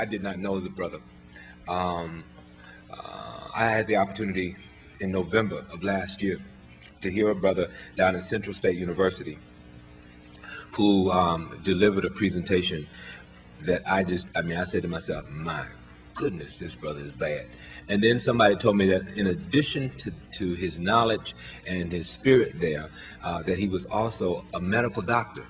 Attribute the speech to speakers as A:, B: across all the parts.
A: did not know the brother. Um, I had the opportunity in November of last year to hear a brother down at Central State University who delivered a presentation that I mean, I said to myself, my goodness, this brother is bad. And then somebody told me that in addition to his knowledge and his spirit there, that he was also a medical doctor.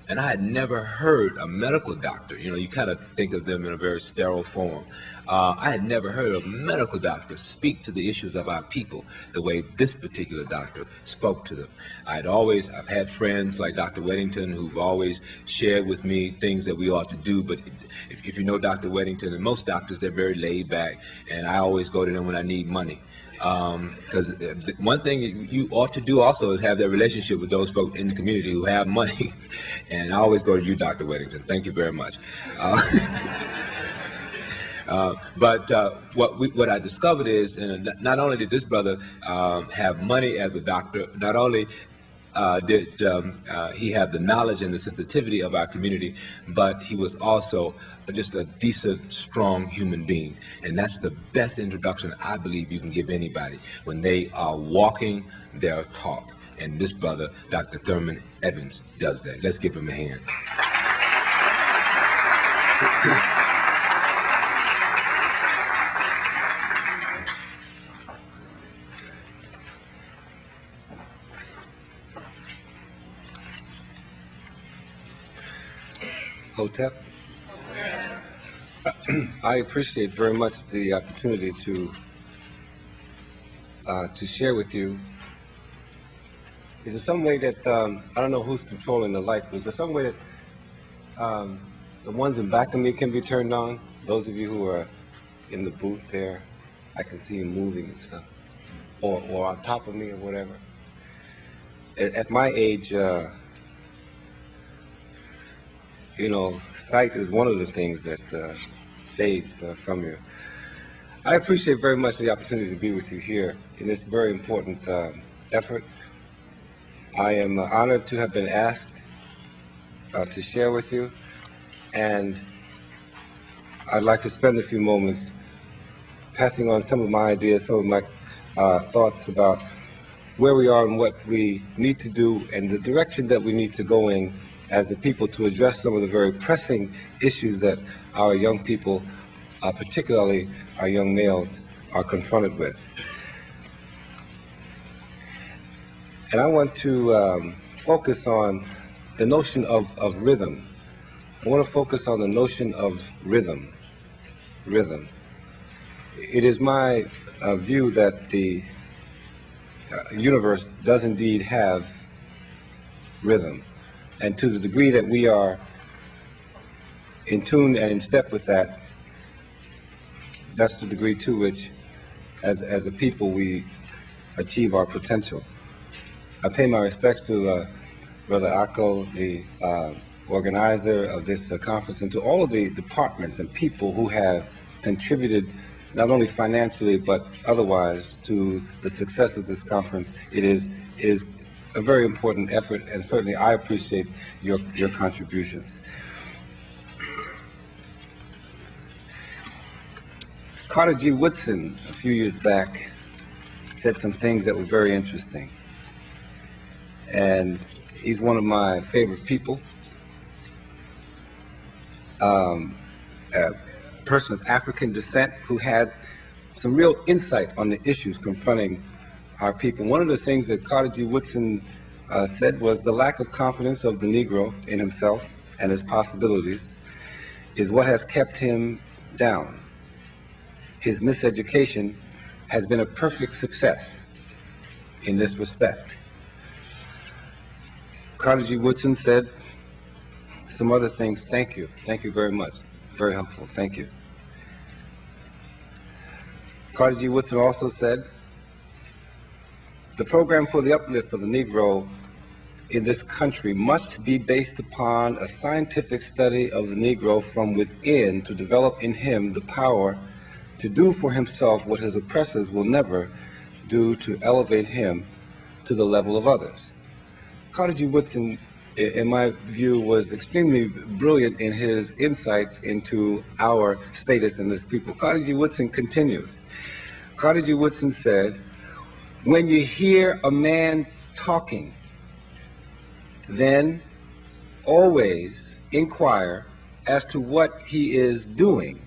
A: And I had never heard a medical doctor, you know, you kind of think of them in a very sterile form. I had never heard a medical doctor speak to the issues of our people the way this particular doctor spoke to them. I've had friends like Dr. Weddington who've always shared with me things that we ought to do, but if you know Dr. Weddington, and most doctors, they're very laid back, and I always go to them when I need money. Because one thing you ought to do also is have that relationship with those folks in the community who have money. And I always go to you, Dr. Weddington. Thank you very much. But what I discovered is, and not only did this brother have money as a doctor, not only did he have the knowledge and the sensitivity of our community, but he was also just a decent, strong human being. And that's the best introduction I believe you can give anybody when they are walking their talk. And this brother, Dr. Therman Evans, does that. Let's give him a hand.
B: Hotep. I appreciate very much the opportunity to share with you. Is there some way that, I don't know who's controlling the lights, but is there some way that the ones in back of me can be turned on? Those of you who are in the booth there, I can see them moving and stuff. Or on top of me or whatever. At my age, you know, sight is one of the things that fades from you. I appreciate very much the opportunity to be with you here in this very important effort. I am honored to have been asked to share with you, and I'd like to spend a few moments passing on some of my ideas, some of my thoughts about where we are and what we need to do and the direction that we need to go in as a people to address some of the very pressing issues that our young people, particularly our young males, are confronted with. And I want to focus on the notion of rhythm. I want to focus on the notion of rhythm. Rhythm. It is my view that the universe does indeed have rhythm. And to the degree that we are in tune and in step with that, that's the degree to which, as a people, we achieve our potential. I pay my respects to Brother Akko, the organizer of this conference, and to all of the departments and people who have contributed not only financially but otherwise to the success of this conference. It is a very important effort, and certainly I appreciate your contributions. Carter G. Woodson, a few years back, said some things that were very interesting. And he's one of my favorite people. A person of African descent who had some real insight on the issues confronting our people. One of the things that Carter G. Woodson said was the lack of confidence of the Negro in himself and his possibilities is what has kept him down. His miseducation has been a perfect success in this respect. Carter G. Woodson said some other things. Thank you. Thank you very much. Very helpful. Thank you. Carter G. Woodson also said, the program for the uplift of the Negro in this country must be based upon a scientific study of the Negro from within to develop in him the power to do for himself what his oppressors will never do to elevate him to the level of others. Carter G. Woodson in my view, was extremely brilliant in his insights into our status in this people. Carter G. Woodson continues. Carter G. Woodson said, "When you hear a man talking, then always inquire as to what he is doing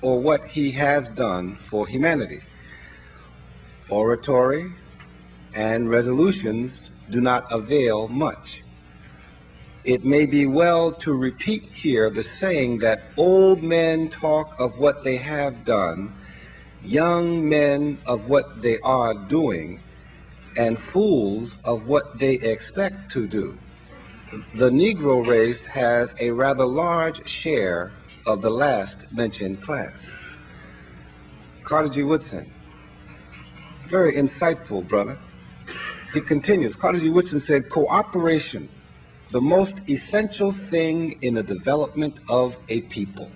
B: or what he has done for humanity. Oratory and resolutions do not avail much. It may be well to repeat here the saying that old men talk of what they have done, young men of what they are doing, and fools of what they expect to do. The Negro race has a rather large share of the last mentioned class." Carter G. Woodson, very insightful, brother. He continues. Carter G. Woodson said, "Cooperation, the most essential thing in the development of a people."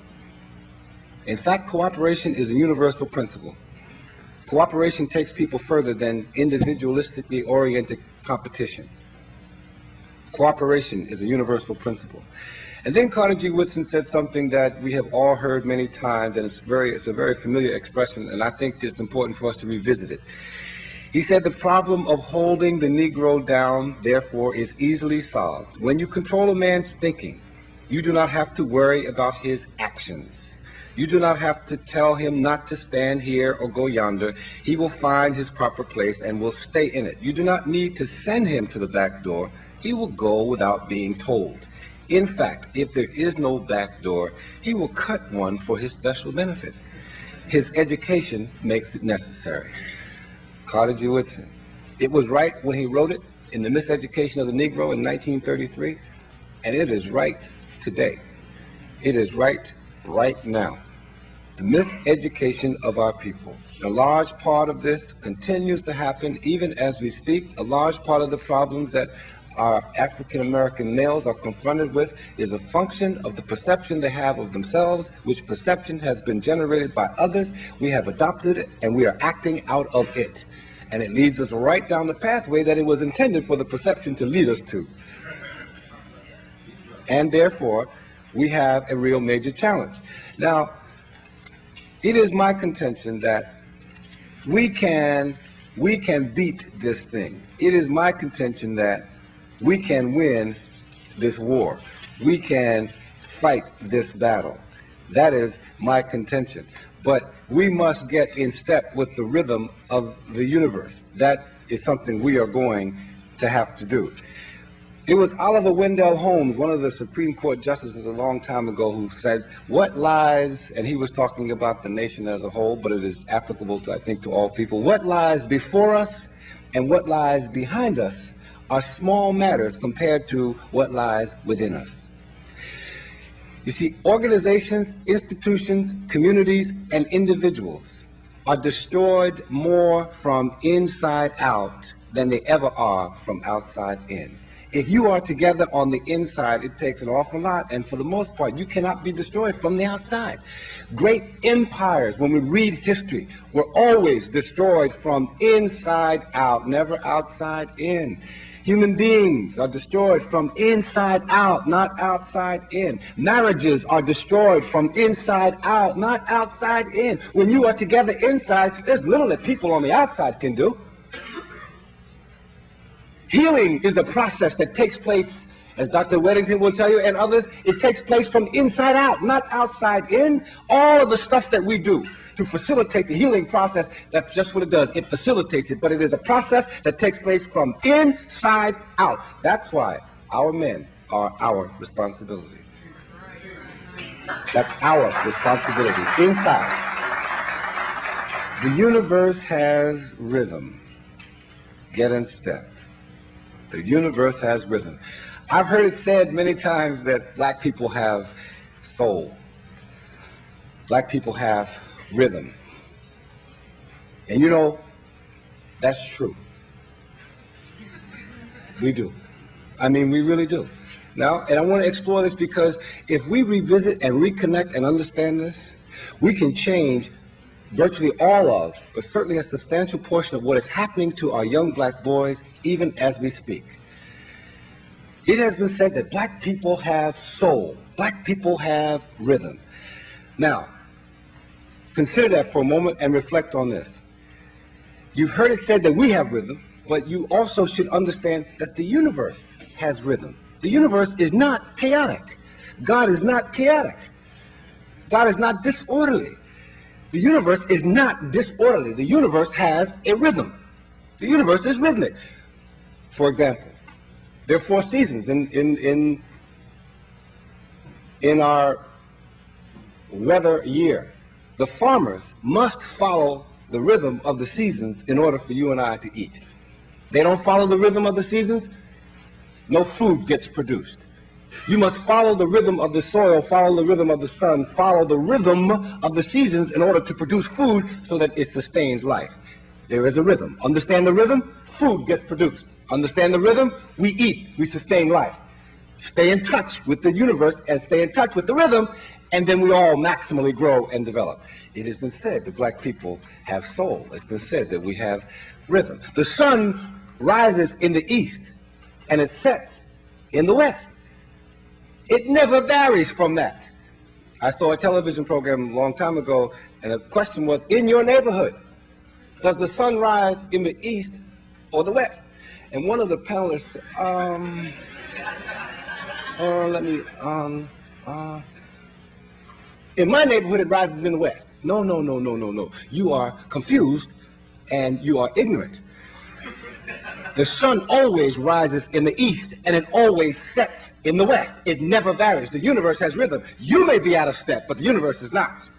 B: In fact, cooperation is a universal principle. Cooperation takes people further than individualistically oriented competition. Cooperation is a universal principle. And then Carter G. Woodson said something that we have all heard many times, and it's a very familiar expression, and I think it's important for us to revisit it. He said, "The problem of holding the Negro down, therefore, is easily solved. When you control a man's thinking, you do not have to worry about his actions. You do not have to tell him not to stand here or go yonder. He will find his proper place and will stay in it. You do not need to send him to the back door. He will go without being told. In fact, if there is no back door, he will cut one for his special benefit. His education makes it necessary." Carter G. Woodson. It was right when he wrote it in The Miseducation of the Negro in 1933, and it is right today. It is right now. The miseducation of our people. A large part of this continues to happen even as we speak. A large part of the problems that our African-American males are confronted with is a function of the perception they have of themselves, which perception has been generated by others. We have adopted it, and we are acting out of it. And it leads us right down the pathway that it was intended for the perception to lead us to. And therefore, we have a real major challenge. Now, it is my contention that we can beat this thing. It is my contention that we can win this war. We can fight this battle. That is my contention. But we must get in step with the rhythm of the universe. That is something we are going to have to do. It was Oliver Wendell Holmes, one of the Supreme Court justices a long time ago, who said, "What lies," and he was talking about the nation as a whole, but it is applicable to, I think, to all people, "What lies before us and what lies behind us are small matters compared to what lies within us." You see, organizations, institutions, communities, and individuals are destroyed more from inside out than they ever are from outside in. If you are together on the inside, it takes an awful lot, and for the most part, you cannot be destroyed from the outside. Great empires, when we read history, were always destroyed from inside out, never outside in. Human beings are destroyed from inside out, not outside in. Marriages are destroyed from inside out, not outside in. When you are together inside, there's little that people on the outside can do. Healing is a process that takes place, as Dr. Weddington will tell you and others, it takes place from inside out, not outside in. All of the stuff that we do to facilitate the healing process, that's just what it does. It facilitates it, but it is a process that takes place from inside out. That's why our men are our responsibility. That's our responsibility, inside. The universe has rhythm. Get in step. The universe has rhythm. I've heard it said many times that black people have soul. Black people have rhythm. And you know, that's true. We do. I mean, we really do. Now, and I want to explore this because if we revisit and reconnect and understand this, we can change virtually all of, but certainly a substantial portion of what is happening to our young black boys even as we speak. It has been said that black people have soul. Black people have rhythm. Now, consider that for a moment and reflect on this. You've heard it said that we have rhythm, but you also should understand that the universe has rhythm. The universe is not chaotic. God is not chaotic. God is not disorderly. The universe is not disorderly. The universe has a rhythm. The universe is rhythmic. For example, there are 4 seasons in our weather year. The farmers must follow the rhythm of the seasons in order for you and I to eat. They don't follow the rhythm of the seasons, no food gets produced. You must follow the rhythm of the soil, follow the rhythm of the sun, follow the rhythm of the seasons in order to produce food so that it sustains life. There is a rhythm. Understand the rhythm? Food gets produced. Understand the rhythm? We eat, we sustain life. Stay in touch with the universe and stay in touch with the rhythm, and then we all maximally grow and develop. It has been said that black people have soul. It's been said that we have rhythm. The sun rises in the east and it sets in the west. It never varies from that. I saw a television program a long time ago, and the question was, in your neighborhood, does the sun rise in the east or the west? And one of the panelists said, in my neighborhood, it rises in the west. No, no, no, no, no, no. You are confused and you are ignorant. The sun always rises in the east and it always sets in the west. It never varies. The universe has rhythm. You may be out of step, but the universe is not.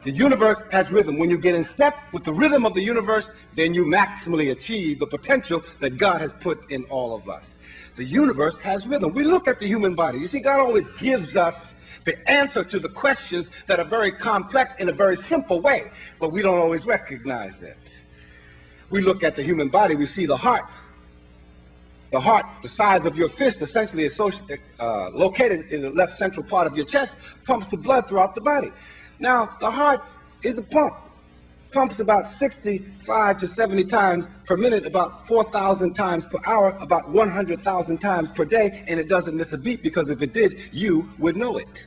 B: The universe has rhythm. When you get in step with the rhythm of the universe, then you maximally achieve the potential that God has put in all of us. The universe has rhythm. We look at the human body. You see, God always gives us the answer to the questions that are very complex in a very simple way, but we don't always recognize it. We look at the human body, we see the heart. The heart, the size of your fist, essentially is located in the left central part of your chest, pumps the blood throughout the body. Now, the heart is a pump. Pumps about 65 to 70 times per minute, about 4,000 times per hour, about 100,000 times per day, and it doesn't miss a beat, because if it did, you would know it.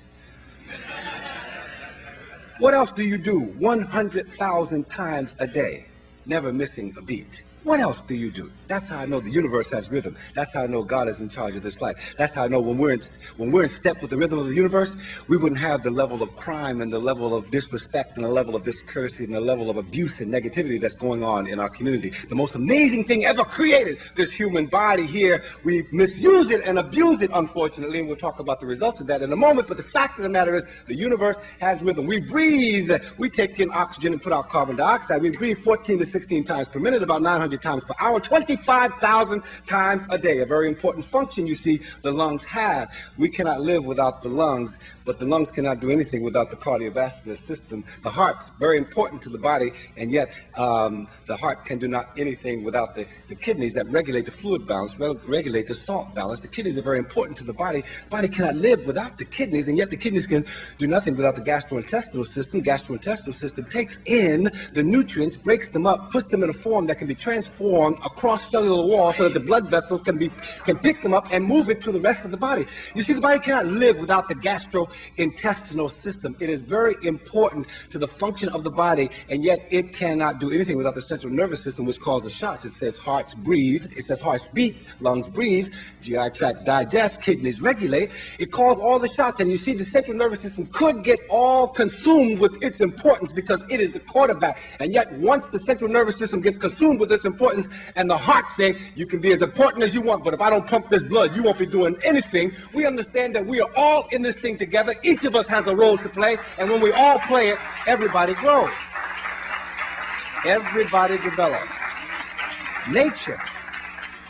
B: What else do you do 100,000 times a day, never missing a beat? What else do you do? That's how I know the universe has rhythm. That's how I know God is in charge of this life. That's how I know when we're in step with the rhythm of the universe, we wouldn't have the level of crime and the level of disrespect and the level of discourtesy and the level of abuse and negativity that's going on in our community. The most amazing thing ever created, this human body here, we misuse it and abuse it, unfortunately, and we'll talk about the results of that in a moment. But the fact of the matter is, the universe has rhythm. We breathe, we take in oxygen and put out carbon dioxide. We breathe 14 to 16 times per minute, about 900 times per hour, 25,000 times a day. A very important function, you see, the lungs have. We cannot live without the lungs, but the lungs cannot do anything without the cardiovascular system. The heart's very important to the body, and yet the heart can do not anything without the kidneys that regulate the fluid balance, regulate the salt balance. The kidneys are very important to the body. The body cannot live without the kidneys, and yet the kidneys can do nothing without the gastrointestinal system. The gastrointestinal system takes in the nutrients, breaks them up, puts them in a form that can be transformed across cellular walls so that the blood vessels can pick them up and move it to the rest of the body. You see, the body cannot live without the gastrointestinal system. It is very important to the function of the body, and yet it cannot do anything without the central nervous system, which causes shots. It says hearts breathe, it says hearts beat, lungs breathe, GI tract digest, kidneys regulate. It calls all the shots, and you see the central nervous system could get all consumed with its importance because it is the quarterback. And yet once the central nervous system gets consumed with its importance, and the heart say, you can be as important as you want, but if I don't pump this blood, you won't be doing anything. We understand that we are all in this thing together. Each of us has a role to play, and when we all play it, everybody grows. Everybody develops. Nature,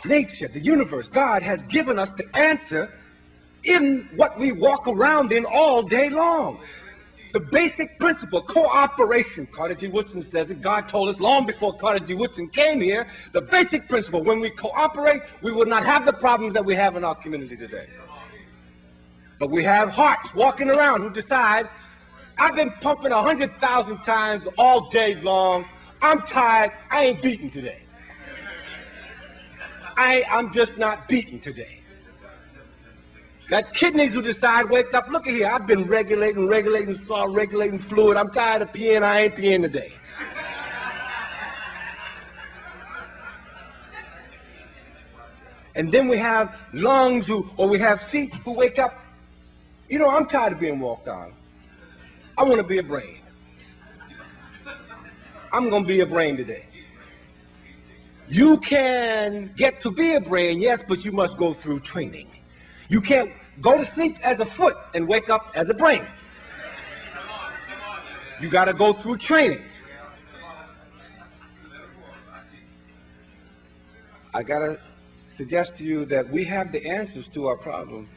B: the universe, God has given us the answer in what we walk around in all day long. The basic principle, cooperation. Carter G. Woodson says it. God told us long before Carter G. Woodson came here, the basic principle, when we cooperate, we will not have the problems that we have in our community today. But we have hearts walking around who decide, I've been pumping 100,000 times all day long. I'm tired. I ain't beaten today. I'm just not beaten today. Got kidneys who decide, wake up, look at here, I've been regulating salt, regulating fluid. I'm tired of peeing, I ain't peeing today. And then we have lungs or we have feet who wake up, you know, I'm tired of being walked on. I want to be a brain. I'm going to be a brain today. You can get to be a brain, yes, but you must go through training. You can't go to sleep as a foot and wake up as a brain. You got to go through training. I got to suggest to you that we have the answers to our problem.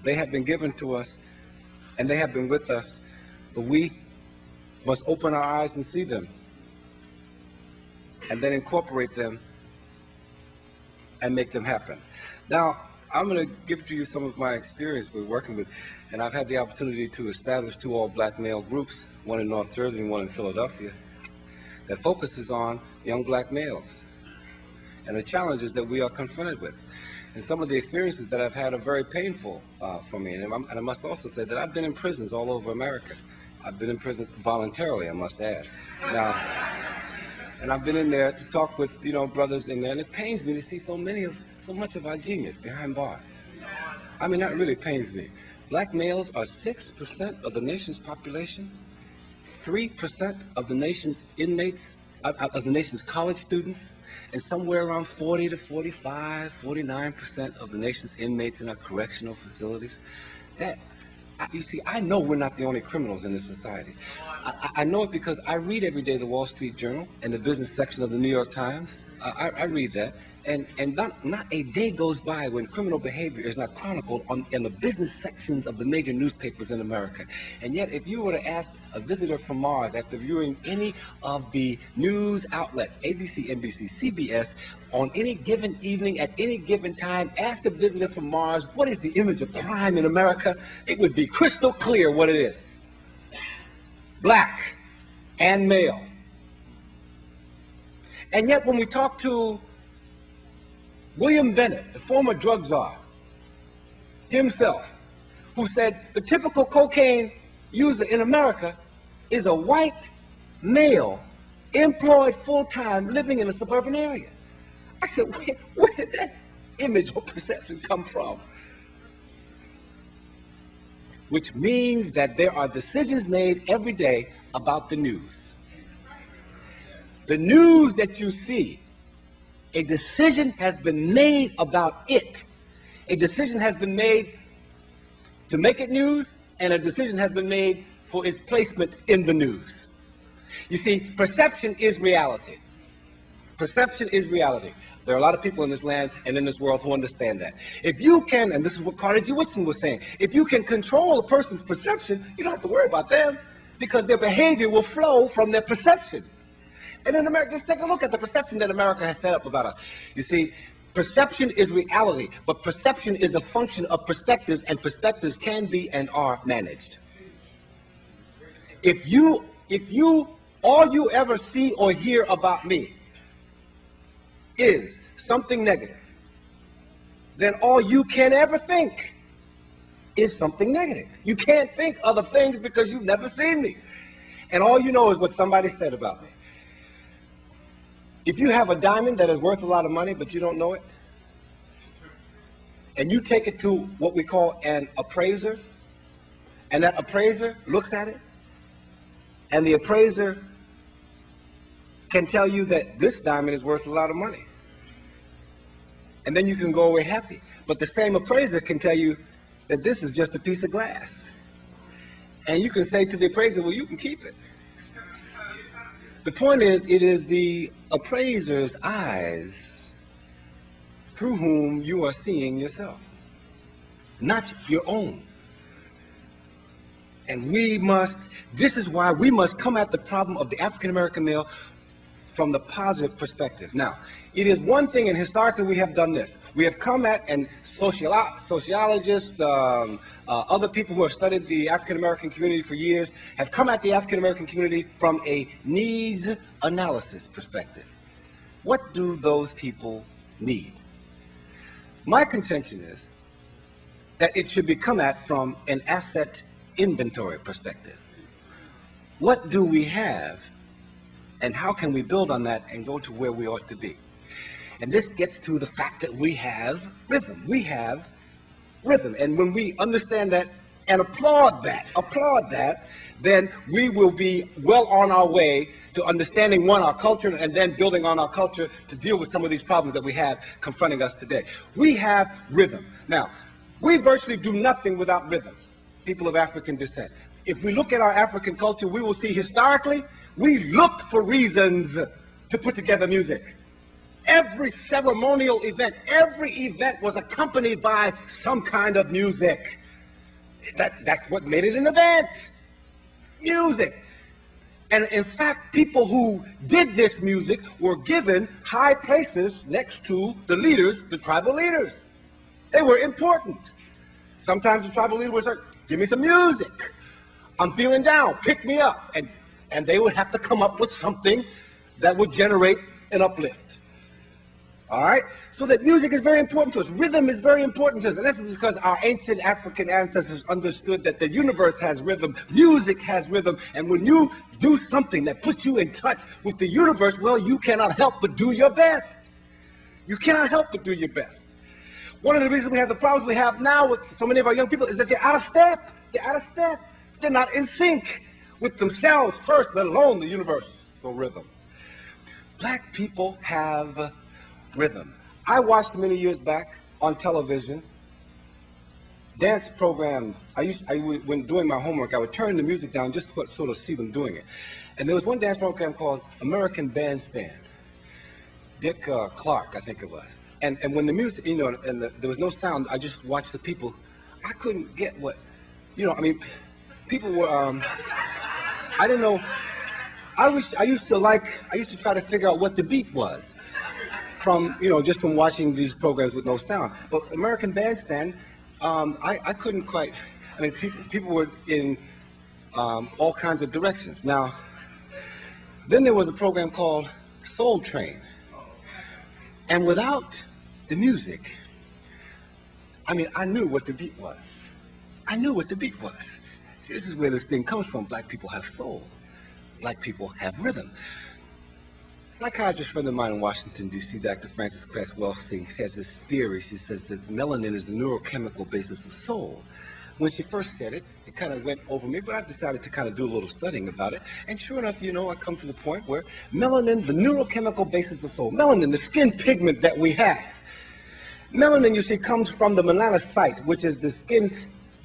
B: They have been given to us, and they have been with us, but we must open our eyes and see them, and then incorporate them and make them happen. Now, I'm going to give to you some of my experience with working with, and I've had the opportunity to establish 2 all-black male groups, one in North Jersey and one in Philadelphia, that focuses on young black males and the challenges that we are confronted with. And some of the experiences that I've had are very painful for me. And I must also say that I've been in prisons all over America. I've been in prison voluntarily, I must add. Now, and I've been in there to talk with, you know, brothers in there, and it pains me to see so much of our genius behind bars. I mean, that really pains me. Black males are 6% of the nation's population, 3% of the nation's inmates, of the nation's college students, and somewhere around 40 to 45, 49% of the nation's inmates in our correctional facilities. You see, I know we're not the only criminals in this society. I know it because I read every day the Wall Street Journal and the business section of the New York Times. I read that. And not a day goes by when criminal behavior is not chronicled in the business sections of the major newspapers in America. And yet, if you were to ask a visitor from Mars after viewing any of the news outlets, ABC, NBC, CBS, on any given evening, at any given time, ask a visitor from Mars, what is the image of crime in America? It would be crystal clear what it is. Black and male. And yet, when we talk to William Bennett, the former drug czar, himself, who said the typical cocaine user in America is a white male employed full-time living in a suburban area. I said, where did that image or perception come from? Which means that there are decisions made every day about the news. The news that you see, a decision has been made about it. A decision has been made to make it news, and a decision has been made for its placement in the news. You see, perception is reality. Perception is reality. There are a lot of people in this land and in this world who understand that. If you can, and this is what Carter G. Woodson was saying, if you can control a person's perception, you don't have to worry about them, because their behavior will flow from their perception. And in America, just take a look at the perception that America has set up about us. You see, perception is reality, but perception is a function of perspectives, and perspectives can be and are managed. If all you ever see or hear about me is something negative, then all you can ever think is something negative. You can't think other things because you've never seen me. And all you know is what somebody said about me. If you have a diamond that is worth a lot of money, but you don't know it, and you take it to what we call an appraiser, and that appraiser looks at it, and the appraiser can tell you that this diamond is worth a lot of money, and then you can go away happy. But the same appraiser can tell you that this is just a piece of glass, and you can say to the appraiser, well, you can keep it. The point is, it is the appraiser's eyes through whom you are seeing yourself, not your own. And this is why we must come at the problem of the African American male from the positive perspective. Now, it is one thing, and historically we have done this. We have come at, and sociologists, other people who have studied the African American community for years have come at the African American community from a needs analysis perspective. What do those people need? My contention is that it should be come at from an asset inventory perspective. What do we have, and how can we build on that and go to where we ought to be? And this gets to the fact that we have rhythm. We have rhythm. And when we understand that and applaud that, then we will be well on our way to understanding, one, our culture, and then building on our culture to deal with some of these problems that we have confronting us today. We have rhythm. Now, we virtually do nothing without rhythm, people of African descent. If we look at our African culture, we will see historically, we looked for reasons to put together music. Every ceremonial event, every event was accompanied by some kind of music. That's what made it an event. Music. And in fact, people who did this music were given high places next to the leaders, the tribal leaders. They were important. Sometimes the tribal leader would say, give me some music. I'm feeling down, pick me up. And they would have to come up with something that would generate an uplift. All right? So that music is very important to us. Rhythm is very important to us. And that's because our ancient African ancestors understood that the universe has rhythm, music has rhythm. And when you do something that puts you in touch with the universe, well, you cannot help but do your best. You cannot help but do your best. One of the reasons we have the problems we have now with so many of our young people is that they're out of step. They're out of step. They're not in sync with themselves first, let alone the universal rhythm. Black people have rhythm. I watched many years back on television dance programs. When doing my homework, I would turn the music down just to sort of see them doing it. And there was one dance program called American Bandstand. Dick Clark, I think it was. And when the music, there was no sound, I just watched the people. I couldn't get what, people were, I didn't know. I used to try to figure out what the beat was from, just from watching these programs with no sound. But American Bandstand, I couldn't quite, people were in all kinds of directions. Now, then there was a program called Soul Train. And without the music, I knew what the beat was. I knew what the beat was. See, this is where this thing comes from. Black people have soul. Black people have rhythm. A psychiatrist friend of mine in Washington, D.C., Dr. Frances Cresswell, she has this theory. She says that melanin is the neurochemical basis of soul. When she first said it, it kind of went over me, but I decided to kind of do a little studying about it. And sure enough, I come to the point where melanin, the neurochemical basis of soul, melanin, the skin pigment that we have. Melanin, you see, comes from the melanocyte, which is the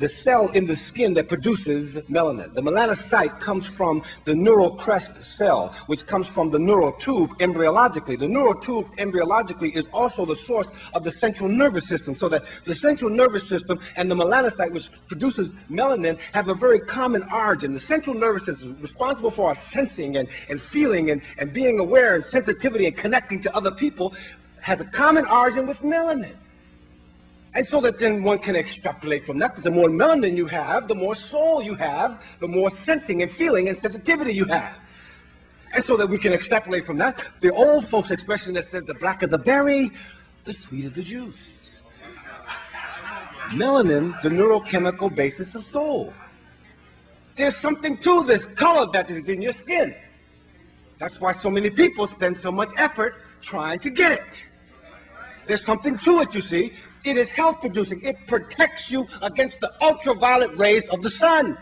B: cell in the skin that produces melanin. The melanocyte comes from the neural crest cell, which comes from the neural tube embryologically. The neural tube embryologically is also the source of the central nervous system, so that the central nervous system and the melanocyte, which produces melanin, have a very common origin. The central nervous system is responsible for our sensing and feeling and being aware and sensitivity and connecting to other people, has a common origin with melanin. And so that then one can extrapolate from that, that the more melanin you have, the more soul you have, the more sensing and feeling and sensitivity you have. And so that we can extrapolate from that the old folks' expression that says the blacker the berry, the sweeter the juice. Melanin, the neurochemical basis of soul. There's something to this color that is in your skin. That's why so many people spend so much effort trying to get it. There's something to it, you see. It is health producing. It protects you against the ultraviolet rays of the sun.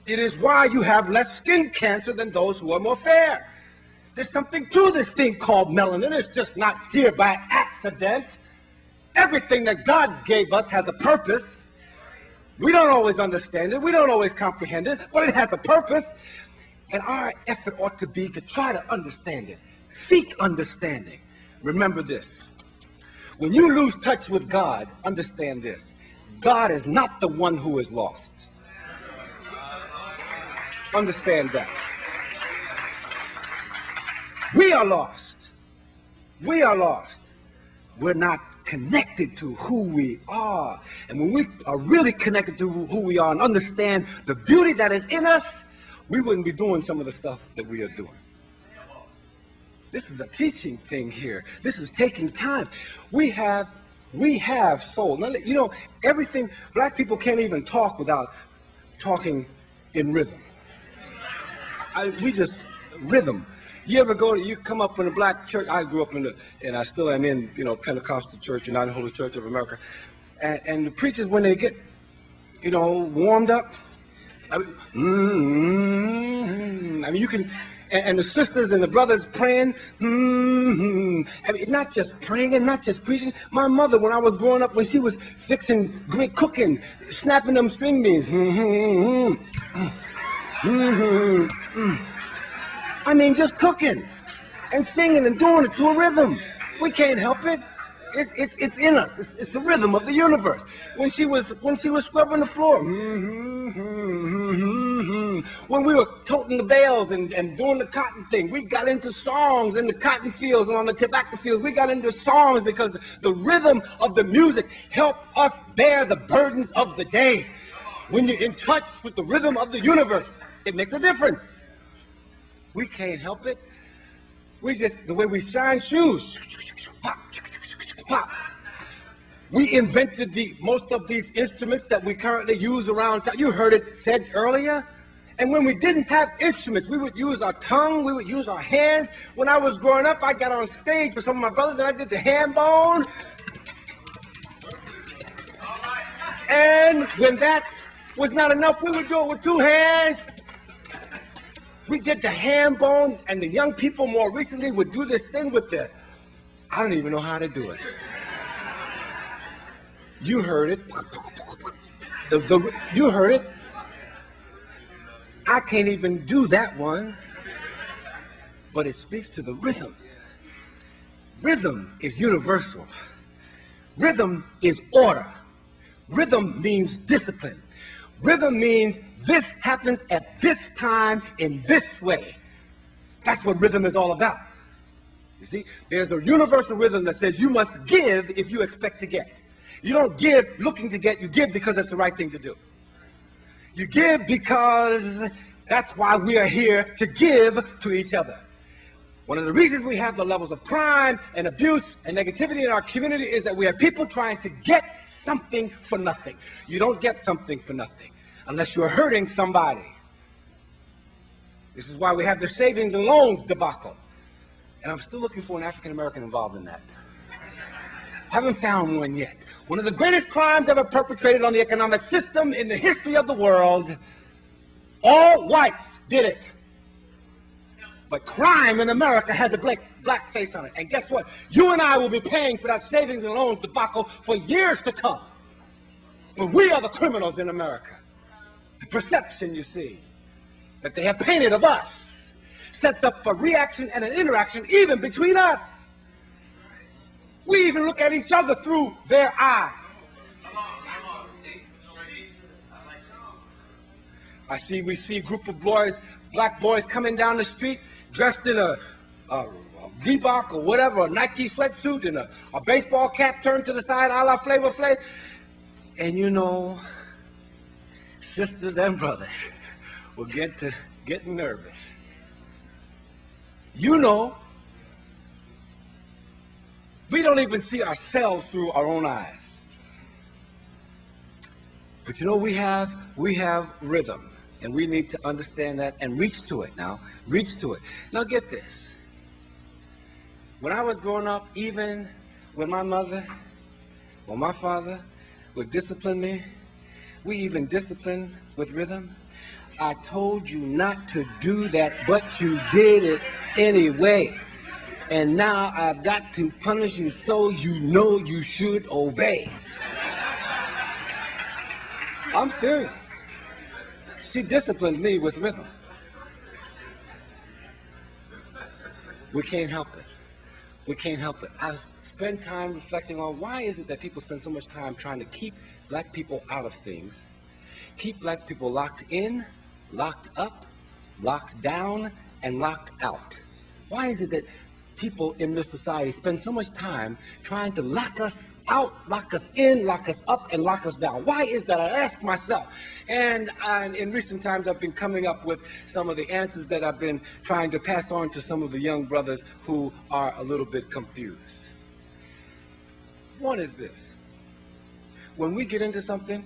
B: It is why you have less skin cancer than those who are more fair. There's something to this thing called melanin. It's just not here by accident. Everything that God gave us has a purpose. We don't always understand it. We don't always comprehend it, but it has a purpose. And our effort ought to be to try to understand it. Seek understanding. Remember this. When you lose touch with God, understand this. God is not the one who is lost. Understand that. We are lost. We are lost. We're not connected to who we are. And when we are really connected to who we are and understand the beauty that is in us, we wouldn't be doing some of the stuff that we are doing. This is a teaching thing here. This is taking time. We have We have soul. Now, you know, everything, black people can't even talk without talking in rhythm. We just, rhythm. You ever you come up in a black church, I grew up and I still am in, you know, Pentecostal church, United Holy Church of America. And the preachers, when they get, you know, warmed up, I mean, you can, and the sisters and the brothers praying, I mean, not just praying and not just preaching. My mother, when I was growing up, when she was fixing, great cooking, snapping them string beans, I mean, just cooking and singing and doing it to a rhythm. We can't help it. It's in us. It's the rhythm of the universe. When she was scrubbing the floor, when we were toting the bales and doing the cotton thing, we got into songs in the cotton fields and on the tobacco fields. We got into songs because the rhythm of the music helped us bear the burdens of the day. When you're in touch with the rhythm of the universe, it makes a difference. We can't help it. We just, the way we shine shoes, pop, pop. We invented most of these instruments that we currently use around town. You heard it said earlier. And when we didn't have instruments, we would use our tongue, we would use our hands. When I was growing up, I got on stage with some of my brothers and I did the hand bone. And when that was not enough, we would do it with two hands. We did the hand bone, and the young people more recently would do this thing with I don't even know how to do it. You heard it. You heard it. I can't even do that one, but it speaks to the rhythm. Rhythm is universal. Rhythm is order. Rhythm means discipline. Rhythm means this happens at this time in this way. That's what rhythm is all about. You see, there's a universal rhythm that says you must give if you expect to get. You don't give looking to get, you give because it's the right thing to do. You give because that's why we are here, to give to each other. One of the reasons we have the levels of crime and abuse and negativity in our community is that we have people trying to get something for nothing. You don't get something for nothing unless you're hurting somebody. This is why we have the savings and loans debacle. And I'm still looking for an African American involved in that. Haven't found one yet. One of the greatest crimes ever perpetrated on the economic system in the history of the world. All whites did it. But crime in America has a black face on it. And guess what? You and I will be paying for that savings and loans debacle for years to come. But we are the criminals in America. The perception, you see, that they have painted of us sets up a reaction and an interaction even between us. We even look at each other through their eyes. We see a group of boys, black boys coming down the street dressed in a Reebok or whatever, a Nike sweatsuit and a baseball cap turned to the side, a la Flavor Flav. And you know, sisters and brothers will get to getting nervous. You know, we don't even see ourselves through our own eyes. But you know, we have rhythm, and we need to understand that and reach to it now. Reach to it. Now get this. When I was growing up, even when my mother or my father would discipline me, we even disciplined with rhythm. I told you not to do that, but you did it anyway. And now I've got to punish you so you know you should obey. I'm serious. She disciplined me with rhythm. We can't help it. We can't help it. I spend time reflecting on why is it that people spend so much time trying to keep black people out of things, keep black people locked in, locked up, locked down, and locked out. Why is it that people in this society spend so much time trying to lock us out, lock us in, lock us up, and lock us down? Why is that? I ask myself. And in recent times, I've been coming up with some of the answers that I've been trying to pass on to some of the young brothers who are a little bit confused. One is this. When we get into something,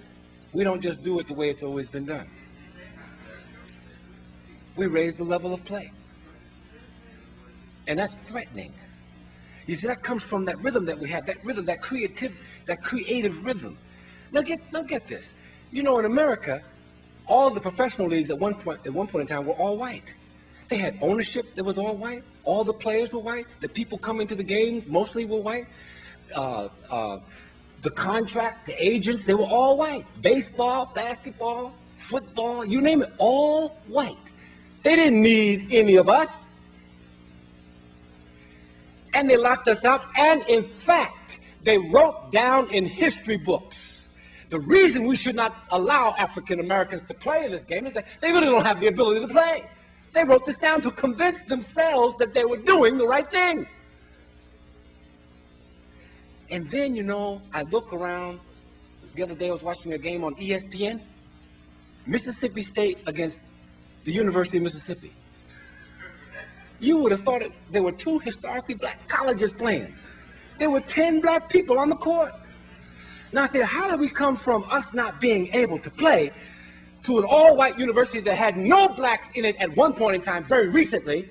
B: we don't just do it the way it's always been done. We raise the level of play. And that's threatening. You see, that comes from that rhythm that we have, that rhythm, that creative rhythm. Now get this. You know, in America, all the professional leagues at one point in time were all white. They had ownership that was all white. All the players were white. The people coming to the games mostly were white. The contract, the agents, they were all white. Baseball, basketball, football, you name it, all white. They didn't need any of us. And they locked us out. And in fact, they wrote down in history books, the reason we should not allow African Americans to play in this game is that they really don't have the ability to play. They wrote this down to convince themselves that they were doing the right thing. And then, you know, I look around. The other day I was watching a game on ESPN. Mississippi State against the University of Mississippi. You would have thought there were two historically black colleges playing. There were 10 black people on the court. Now I said, how did we come from us not being able to play to an all-white university that had no blacks in it at one point in time, very recently,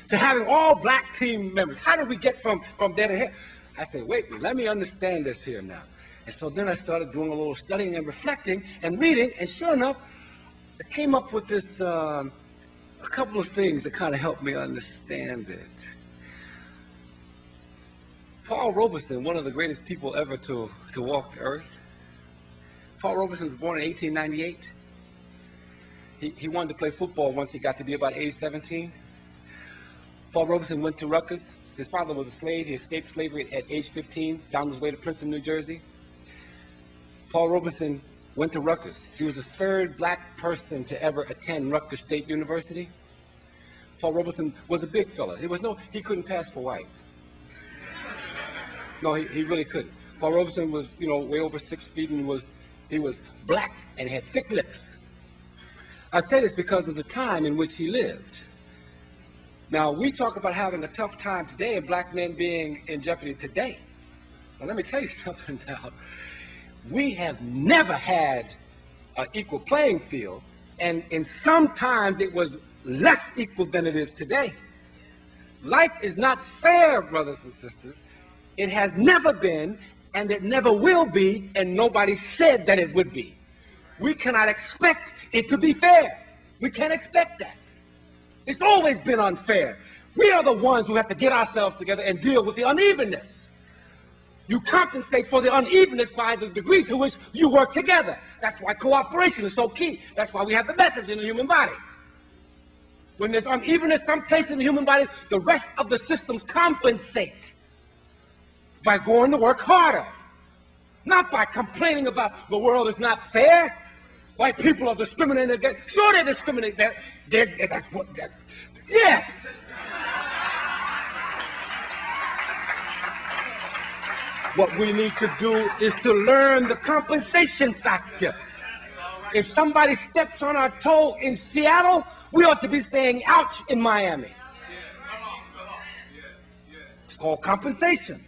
B: to having all black team members? How did we get from there to here? I said, wait, let me understand this here now. And so then I started doing a little studying and reflecting and reading, and sure enough, I came up with this, a couple of things that kind of helped me understand it. Paul Robeson, one of the greatest people ever to walk the earth. Paul Robeson was born in 1898. He wanted to play football once he got to be about age 17. Paul Robeson went to Rutgers. His father was a slave. He escaped slavery at age 15, found his way to Princeton, New Jersey. Paul Robeson went to Rutgers. He was the third black person to ever attend Rutgers State University. Paul Robeson was a big fella. He couldn't pass for white. No, he really couldn't. Paul Robeson was, you know, way over 6 feet, and he was black and had thick lips. I say this because of the time in which he lived. Now, we talk about having a tough time today and black men being in jeopardy today. Now, let me tell you something now. We have never had an equal playing field, and sometimes it was less equal than it is today. Life is not fair, brothers and sisters. It has never been, and it never will be, and nobody said that it would be. We cannot expect it to be fair. We can't expect that. It's always been unfair. We are the ones who have to get ourselves together and deal with the unevenness. You compensate for the unevenness by the degree to which you work together. That's why cooperation is so key. That's why we have the message in the human body. When there's unevenness someplace in the human body, the rest of the systems compensate by going to work harder, not by complaining about the world is not fair. White people are discriminating against. Sure, they're discriminating. Yes. What we need to do is to learn the compensation factor. If somebody steps on our toe in Seattle, we ought to be saying, ouch, in Miami. It's called compensation.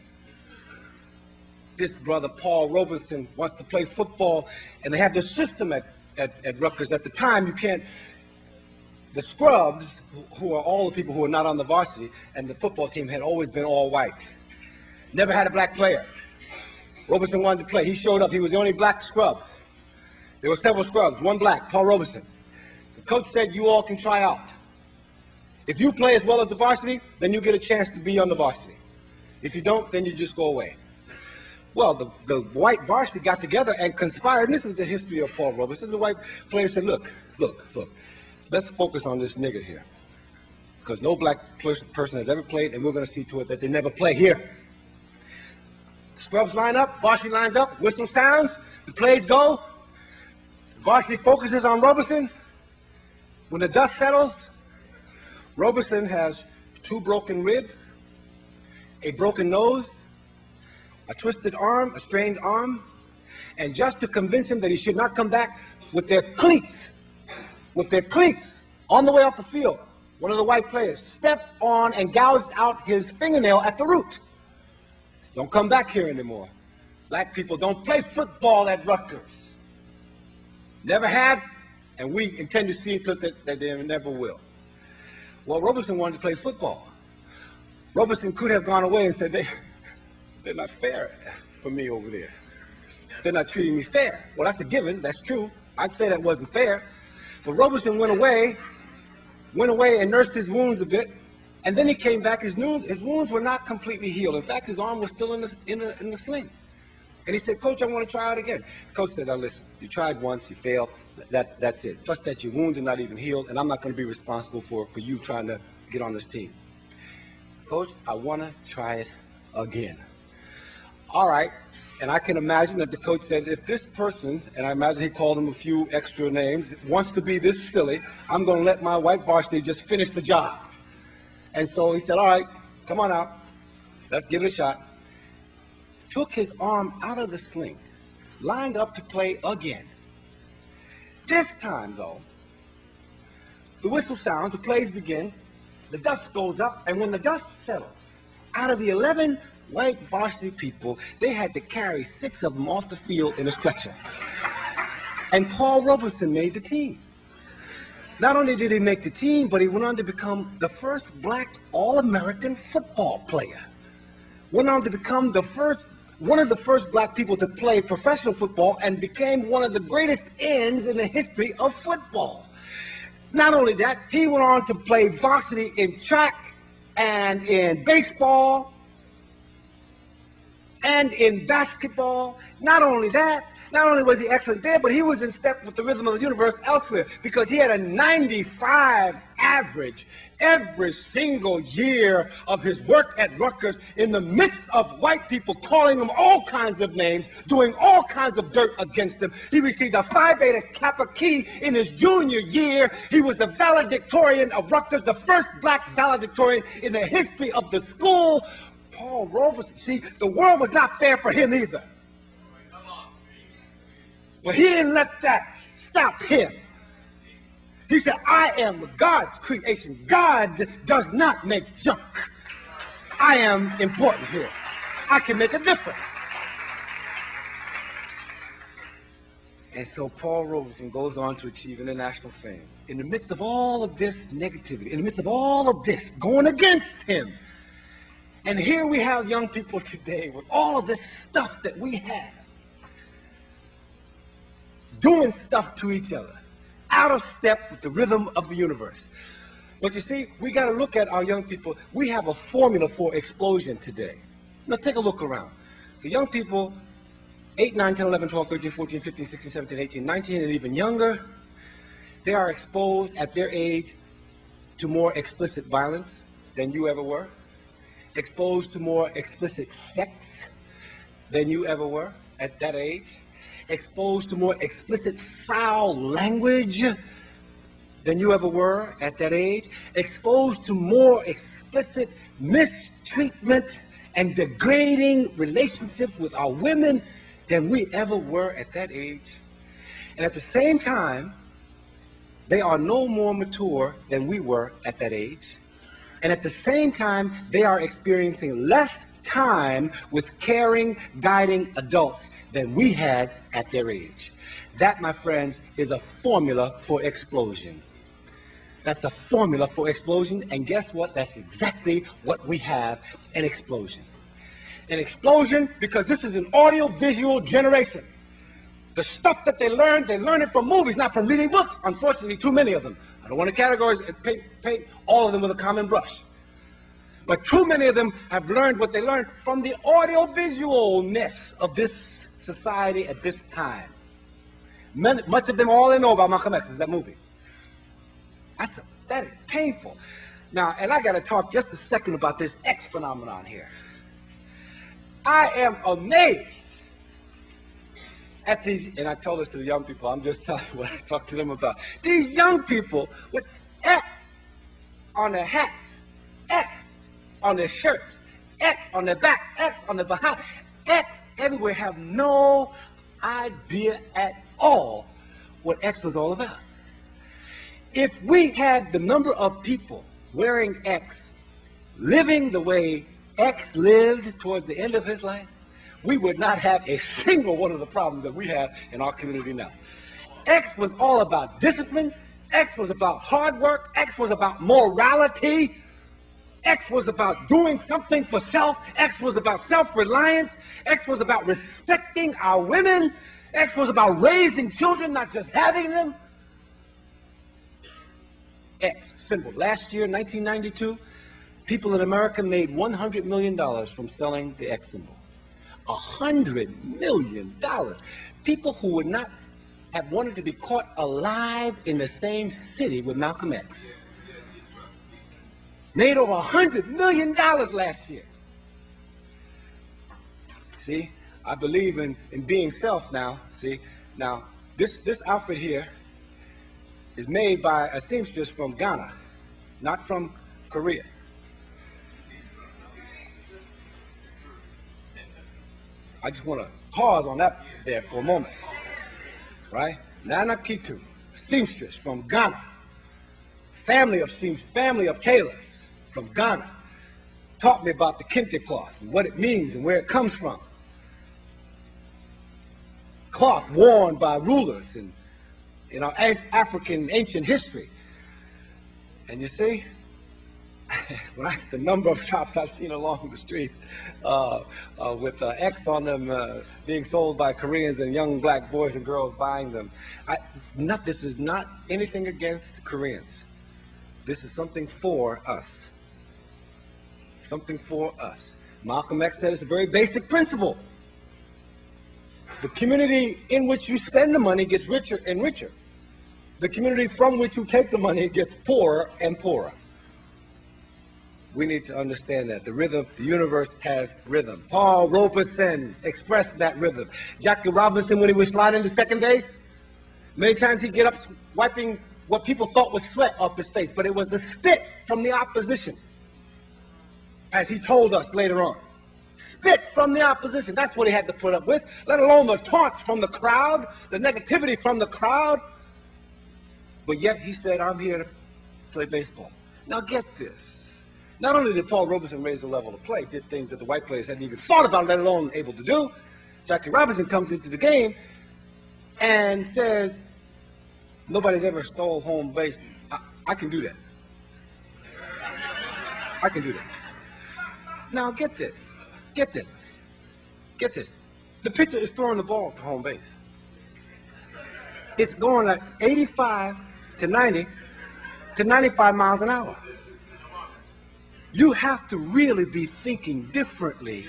B: This brother, Paul Robeson, wants to play football, and they have this system at Rutgers. At the time, you can't, the scrubs, who are all the people who are not on the varsity, and the football team had always been all white. Never had a black player. Robeson wanted to play. He showed up. He was the only black scrub. There were several scrubs, one black, Paul Robeson. The coach said, you all can try out. If you play as well as the varsity, then you get a chance to be on the varsity. If you don't, then you just go away. Well, the white varsity got together and conspired, and this is the history of Paul Robeson. The white players said, look, let's focus on this nigger here, because no black person has ever played, and we're going to see to it that they never play here. Scrubs line up, varsity lines up, whistle sounds, the plays go, varsity focuses on Robeson. When the dust settles, Robeson has 2 broken ribs, a broken nose, a twisted arm, a strained arm, and just to convince him that he should not come back, with their cleats on the way off the field, one of the white players stepped on and gouged out his fingernail at the root. Don't come back here anymore. Black people don't play football at Rutgers. Never have, and we intend to see it that they never will. Well, Robeson wanted to play football. Robeson could have gone away and said, they're not fair for me over there. They're not treating me fair. Well, that's a given. That's true. I'd say that wasn't fair. But Robeson went away and nursed his wounds a bit, and then he came back. His wounds were not completely healed. In fact, his arm was still in the sling. And he said, Coach, I want to try out again. The coach said, now listen, you tried once, you failed. That's it. Plus that your wounds are not even healed, and I'm not going to be responsible for you trying to get on this team. Coach, I want to try it again. All right. And I can imagine that the coach said, if this person, and I imagine he called him a few extra names, wants to be this silly, I'm going to let my white varsity just finish the job. And so he said, all right, come on out. Let's give it a shot. Took his arm out of the sling, lined up to play again. This time, though, the whistle sounds, the plays begin, the dust goes up, and when the dust settles, out of the 11 white varsity people, they had to carry 6 of them off the field in a stretcher. And Paul Robeson made the team. Not only did he make the team, but he went on to become the first black All-American football player. Went on to become one of the first black people to play professional football and became one of the greatest ends in the history of football. Not only that, he went on to play varsity in track and in baseball and in basketball. Not only that, not only was he excellent there, but he was in step with the rhythm of the universe elsewhere, because he had a 95 average every single year of his work at Rutgers, in the midst of white people calling him all kinds of names, doing all kinds of dirt against him. He received a Phi Beta Kappa Key in his junior year. He was the valedictorian of Rutgers, the first black valedictorian in the history of the school. Paul Robeson, see, the world was not fair for him either. But he didn't let that stop him. He said, I am God's creation. God does not make junk. I am important here. I can make a difference. And so Paul Robeson goes on to achieve international fame. In the midst of all of this negativity, in the midst of all of this going against him, and here we have young people today with all of this stuff that we have, doing stuff to each other, out of step with the rhythm of the universe. But you see, we got to look at our young people. We have a formula for explosion today. Now take a look around. The young people, 8, 9, 10, 11, 12, 13, 14, 15, 16, 17, 18, 19, and even younger, they are exposed at their age to more explicit violence than you ever were, exposed to more explicit sex than you ever were at that age, exposed to more explicit foul language than you ever were at that age, exposed to more explicit mistreatment and degrading relationships with our women than we ever were at that age. And at the same time, they are no more mature than we were at that age. And at the same time, they are experiencing less time with caring, guiding adults than we had at their age. That, my friends, is a formula for explosion. That's a formula for explosion, and guess what? That's exactly what we have, an explosion. An explosion because this is an audio-visual generation. The stuff that they learn it from movies, not from reading books. Unfortunately, too many of them. I don't want to categorize and paint all of them with a common brush. But too many of them have learned what they learned from the audio-visualness of this society at this time. Much of them, all they know about Malcolm X is that movie. That is painful. Now, and I got to talk just a second about this X phenomenon here. I am amazed at these, and I told this to the young people, I'm just telling you what I talk to them about. These young people with X on their hats, X on their shirts, X on their back, X on their behind, X everywhere, have no idea at all what X was all about. If we had the number of people wearing X, living the way X lived towards the end of his life,
C: we would not have a single one of the problems that we have in our community now. X was all about discipline. X was about hard work. X was about morality. X was about doing something for self. X was about self-reliance. X was about respecting our women. X was about raising children, not just having them. X symbol. Last year, 1992, people in America made $100 million from selling the X symbol. $100 million. People who would not have wanted to be caught alive in the same city with Malcolm X made over $100 million last year. See, I believe in being self now. See, now this outfit here is made by a seamstress from Ghana, not from Korea. I just want to pause on that there for a moment. Right? Nana Kitu, seamstress from Ghana, family of tailors from Ghana, taught me about the kente cloth and what it means and where it comes from. Cloth worn by rulers in our African ancient history. And you see, the number of shops I've seen along the street with X on them being sold by Koreans and young black boys and girls buying them. This is not anything against Koreans. This is something for us. Something for us. Malcolm X said it's a very basic principle. The community in which you spend the money gets richer and richer. The community from which you take the money gets poorer and poorer. We need to understand that. The rhythm, the universe has rhythm. Paul Robeson expressed that rhythm. Jackie Robinson, when he was sliding to second base, many times he'd get up wiping what people thought was sweat off his face, but it was the spit from the opposition, as he told us later on. Spit from the opposition. That's what he had to put up with, let alone the taunts from the crowd, the negativity from the crowd. But yet he said, I'm here to play baseball. Now get this. Not only did Paul Robeson raise the level of play, did things that the white players hadn't even thought about, let alone able to do, Jackie Robinson comes into the game and says, nobody's ever stole home base. I can do that. I can do that. Now get this. Get this. Get this. The pitcher is throwing the ball to home base. It's going at 85 to 90 to 95 miles an hour. You have to really be thinking differently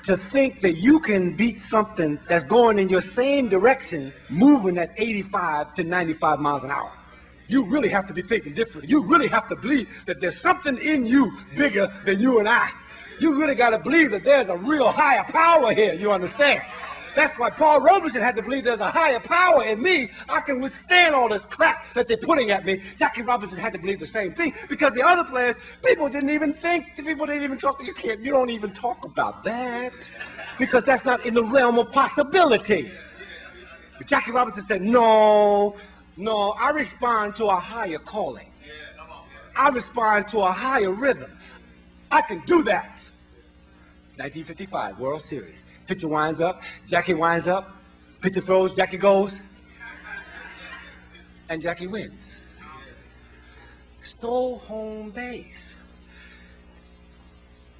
C: to think that you can beat something that's going in your same direction, moving at 85 to 95 miles an hour. You really have to be thinking differently. You really have to believe that there's something in you bigger than you and I. You really got to believe that there's a real higher power here, you understand? That's why Paul Robeson had to believe there's a higher power in me. I can withstand all this crap that they're putting at me. Jackie Robinson had to believe the same thing because the other players, people didn't even think, people didn't even talk. You don't even talk about that because that's not in the realm of possibility. But Jackie Robinson said, no, I respond to a higher calling. I respond to a higher rhythm. I can do that. 1955 World Series. Pitcher winds up, Jackie winds up, pitcher throws, Jackie goes, and Jackie wins. Stole home base.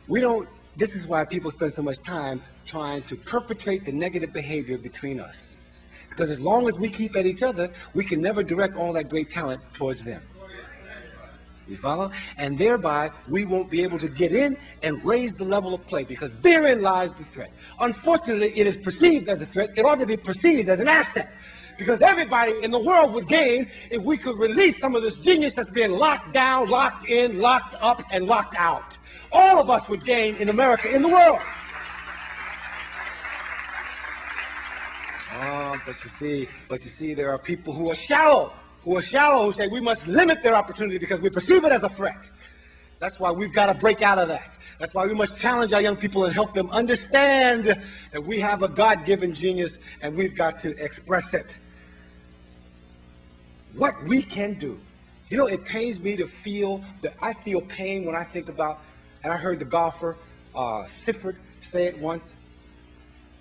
C: This is why people spend so much time trying to perpetrate the negative behavior between us. Because as long as we keep at each other, we can never direct all that great talent towards them. You follow? And thereby, we won't be able to get in and raise the level of play because therein lies the threat. Unfortunately, it is perceived as a threat. It ought to be perceived as an asset because everybody in the world would gain if we could release some of this genius that's being locked down, locked in, locked up, and locked out. All of us would gain in America, in the world. But you see, there are people who are shallow, who say we must limit their opportunity because we perceive it as a threat. That's why we've got to break out of that. That's why we must challenge our young people and help them understand that we have a God-given genius and we've got to express it. What we can do. You know, it pains me to feel that I feel pain when I think about, and I heard the golfer Sifford say it once.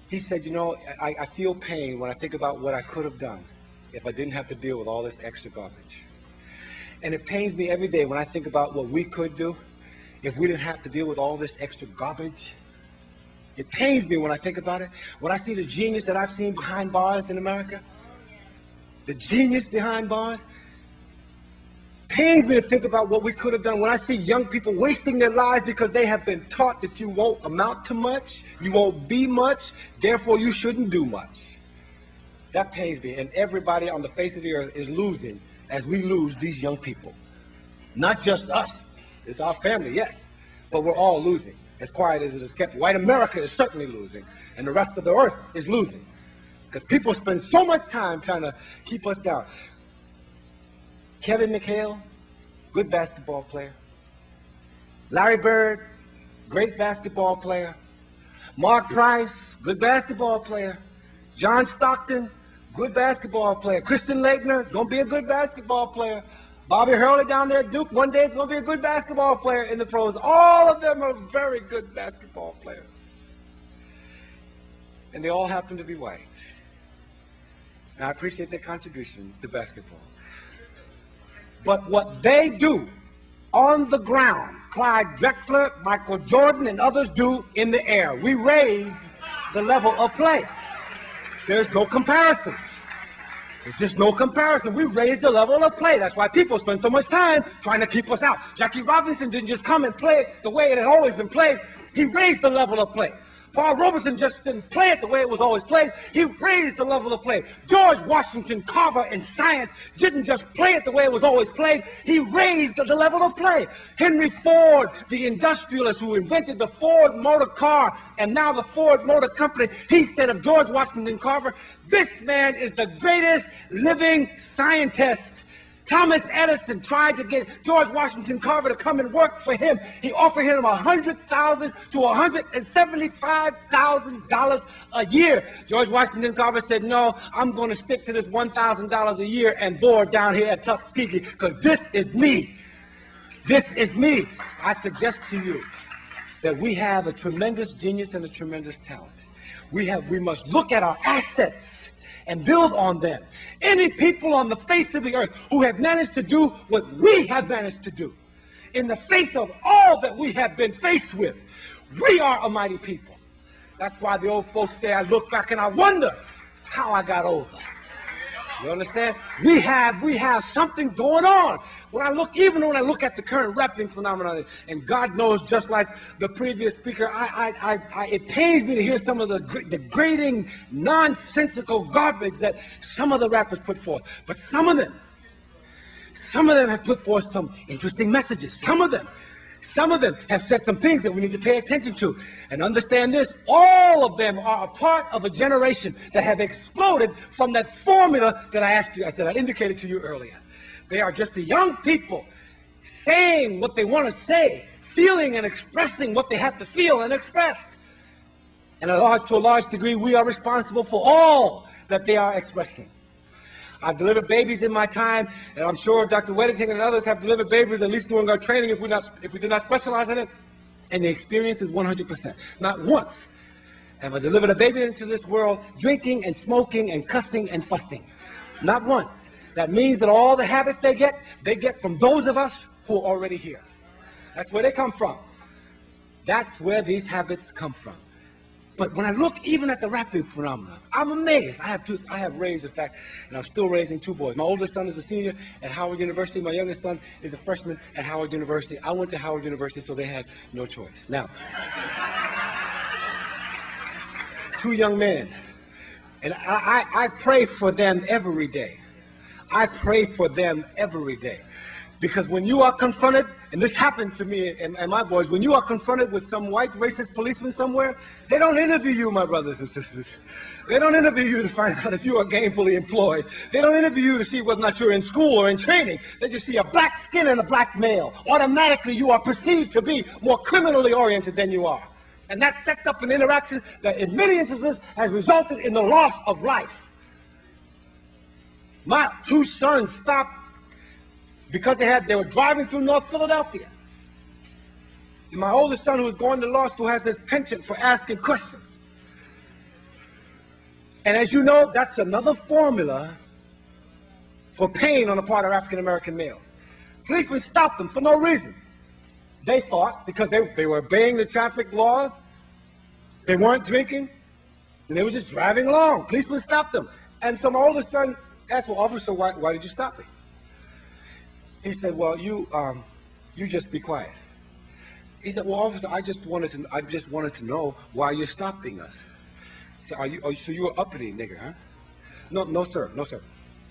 C: He said, you know, I feel pain when I think about what I could have done if I didn't have to deal with all this extra garbage. And it pains me every day when I think about what we could do if we didn't have to deal with all this extra garbage. It pains me when I think about it. When I see the genius that I've seen behind bars in America, the genius behind bars, pains me to think about what we could have done. When I see young people wasting their lives because they have been taught that you won't amount to much, you won't be much, therefore you shouldn't do much. That pains me, and everybody on the face of the earth is losing as we lose these young people. Not just us. It's our family, yes, but we're all losing. As quiet as it is kept, white America is certainly losing, and the rest of the earth is losing. Because people spend so much time trying to keep us down. Kevin McHale, good basketball player. Larry Bird, great basketball player. Mark Price, good basketball player. John Stockton, good basketball player. Christian Laettner is going to be a good basketball player. Bobby Hurley down there at Duke, one day is going to be a good basketball player in the pros. All of them are very good basketball players. And they all happen to be white. And I appreciate their contribution to basketball. But what they do on the ground, Clyde Drexler, Michael Jordan, and others do in the air. We raise the level of play. There's no comparison. There's just no comparison. We raised the level of play. That's why people spend so much time trying to keep us out. Jackie Robinson didn't just come and play it the way it had always been played. He raised the level of play. Paul Robeson just didn't play it the way it was always played. He raised the level of play. George Washington Carver in science didn't just play it the way it was always played. He raised the level of play. Henry Ford, the industrialist who invented the Ford Motor Car and now the Ford Motor Company, he said of George Washington Carver, this man is the greatest living scientist. Thomas Edison tried to get George Washington Carver to come and work for him. He offered him $100,000 to $175,000 a year. George Washington Carver said, no, I'm going to stick to this $1,000 a year and board down here at Tuskegee because this is me. This is me. I suggest to you that we have a tremendous genius and a tremendous talent. We must look at our assets and build on them. Any people on the face of the earth who have managed to do what we have managed to do, in the face of all that we have been faced with, we are a mighty people. That's why the old folks say, I look back and I wonder how I got over. You understand? We have something going on. Even when I look at the current rapping phenomenon, and God knows, just like the previous speaker, it pains me to hear some of the degrading, nonsensical garbage that some of the rappers put forth. But some of them have put forth some interesting messages. Some of them have said some things that we need to pay attention to. And understand this, all of them are a part of a generation that have exploded from that formula that I indicated to you earlier. They are just the young people saying what they want to say, feeling and expressing what they have to feel and express. And to a large degree, we are responsible for all that they are expressing. I've delivered babies in my time, and I'm sure Dr. Weddington and others have delivered babies, at least during our training, if we did not specialize in it. And the experience is 100%. Not once have I delivered a baby into this world drinking and smoking and cussing and fussing. Not once. That means that all the habits they get from those of us who are already here. That's where they come from. That's where these habits come from. But when I look even at the rapping phenomenon, I'm amazed. I have raised, in fact, and I'm still raising two boys. My oldest son is a senior at Howard University. My youngest son is a freshman at Howard University. I went to Howard University, so they had no choice. Now, two young men, and I pray for them every day. I pray for them every day. Because when you are confronted, and this happened to me and my boys, when you are confronted with some white racist policeman somewhere, they don't interview you, my brothers and sisters. They don't interview you to find out if you are gainfully employed. They don't interview you to see whether or not you're in school or in training. They just see a black skin and a black male. Automatically, you are perceived to be more criminally oriented than you are. And that sets up an interaction that in many instances has resulted in the loss of life. My two sons stopped because they were driving through North Philadelphia. My oldest son, who is going to law school, has his penchant for asking questions. And as you know, that's another formula for pain on the part of African-American males. Policemen stopped them for no reason. They thought, because they were obeying the traffic laws, they weren't drinking, and they were just driving along. Policemen stopped them. And so my oldest son asked, well, officer, why did you stop me? He said, well, you just be quiet. He said, well, officer, I just wanted to know why you're stopping us. He said, so you're an uppity nigger, huh? No, sir, no, sir.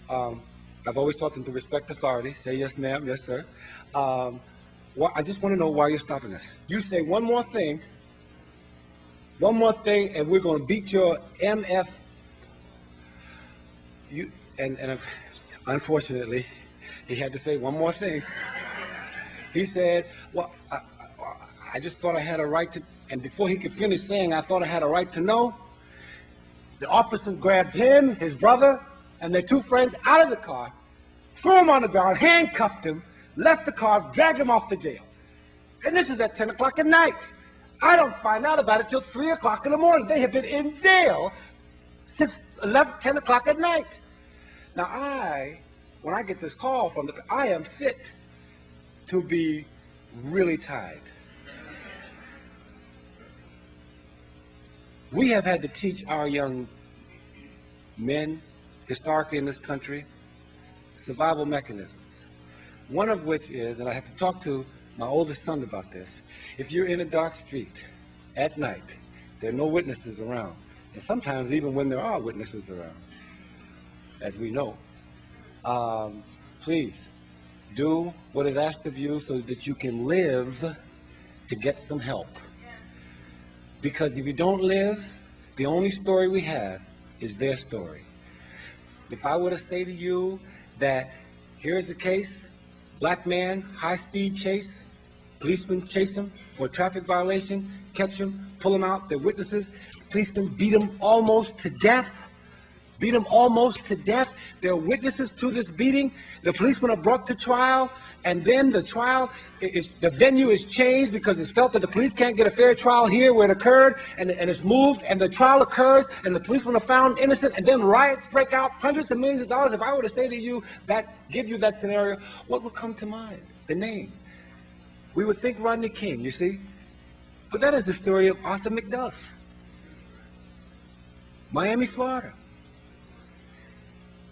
C: I've always taught them to respect authority. Say yes, ma'am, yes, sir. I just want to know why you're stopping us. You say one more thing, and we're going to beat your MF. Unfortunately, he had to say one more thing. He said, well, I just thought I had a right to, and before he could finish saying, I thought I had a right to know, the officers grabbed him, his brother, and their two friends out of the car, threw him on the ground, handcuffed him, left the car, dragged him off to jail. And this is at 10 o'clock at night. I don't find out about it till 3 o'clock in the morning. They have been in jail since 10 o'clock at night. Now when I get this call from I am fit to be really tied. We have had to teach our young men, historically in this country, survival mechanisms. One of which is, and I have to talk to my oldest son about this, if you're in a dark street at night, there are no witnesses around, and sometimes even when there are witnesses around, as we know, please do what is asked of you so that you can live to get some help. Because if you don't live, the only story we have is their story. If I were to say to you that here's a case, black man, high-speed chase, policemen chase him for a traffic violation, catch him, pull him out, they're witnesses, policemen beat him almost to death, There are witnesses to this beating. The policemen are brought to trial, and then the venue is changed because it's felt that the police can't get a fair trial here where it occurred, and it's moved, and the trial occurs, and the policemen are found innocent, and then riots break out, hundreds of millions of dollars. If I were to say to you give you that scenario, what would come to mind? The name. We would think Rodney King, you see? But that is the story of Arthur McDuff. Miami, Florida.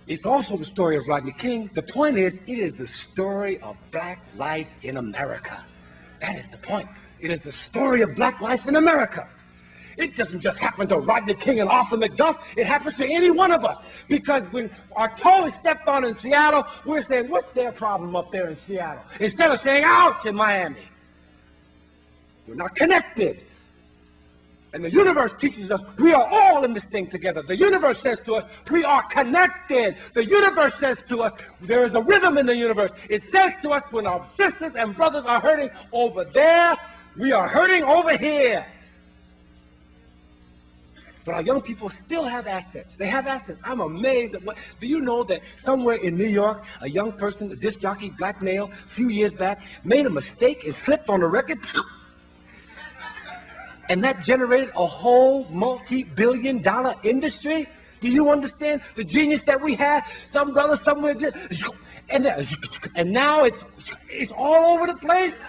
C: It's also the story of Rodney King. The point is, it is the story of black life in America. That is the point. It is the story of black life in America. It doesn't just happen to Rodney King and Arthur McDuff. It happens to any one of us. Because when our toe is stepped on in Seattle, we're saying, what's their problem up there in Seattle? Instead of saying, ouch, in Miami. We're not connected. And the universe teaches us we are all in this thing together. The universe says to us we are connected. The universe says to us there is a rhythm in the universe. It says to us when our sisters and brothers are hurting over there, we are hurting over here. But our young people still have assets. They have assets. I'm amazed at what. Do you know that somewhere in New York, a young person, a disc jockey, black male, a few years back, made a mistake and slipped on the record? And that generated a whole multi-billion-dollar industry. Do you understand the genius that we have? Some brother somewhere just, and now it's all over the place.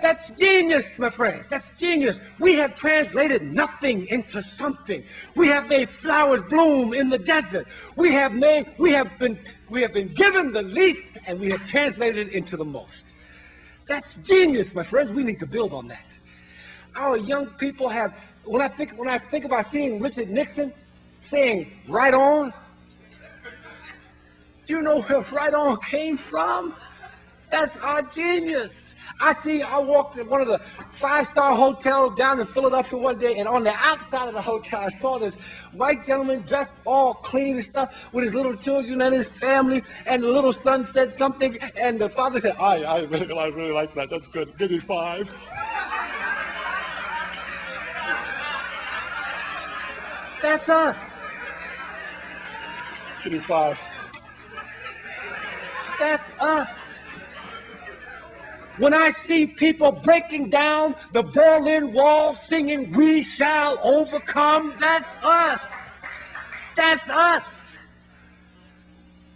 C: That's genius, my friends. That's genius. We have translated nothing into something. We have made flowers bloom in the desert. We have been given the least, and we have translated it into the most. That's genius, my friends. We need to build on that. Our young people have, when I think about seeing Richard Nixon saying, right on, do you know where right on came from? That's our genius. I walked in one of the 5-star hotels down in Philadelphia one day, and on the outside of the hotel, I saw this white gentleman dressed all clean and stuff with his little children and his family, and the little son said something, and the father said, I really like that. That's good. Give me 5. That's us. Give me 5. That's us. When I see people breaking down the Berlin Wall singing, "We shall overcome," that's us. That's us.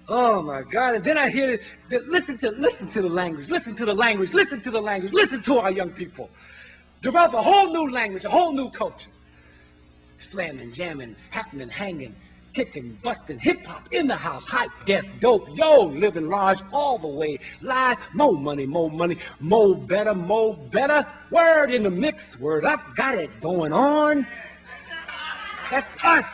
C: Oh my God. And then I hear it. Listen to the language. Listen to the language. Listen to the language. Listen to our young people. Develop a whole new language, a whole new culture. Slamming, jamming, happening, hanging, kicking, busting, hip-hop in the house, hype, death, dope, yo, living large all the way, live, more money, more better, word in the mix, word up, got it going on. That's us.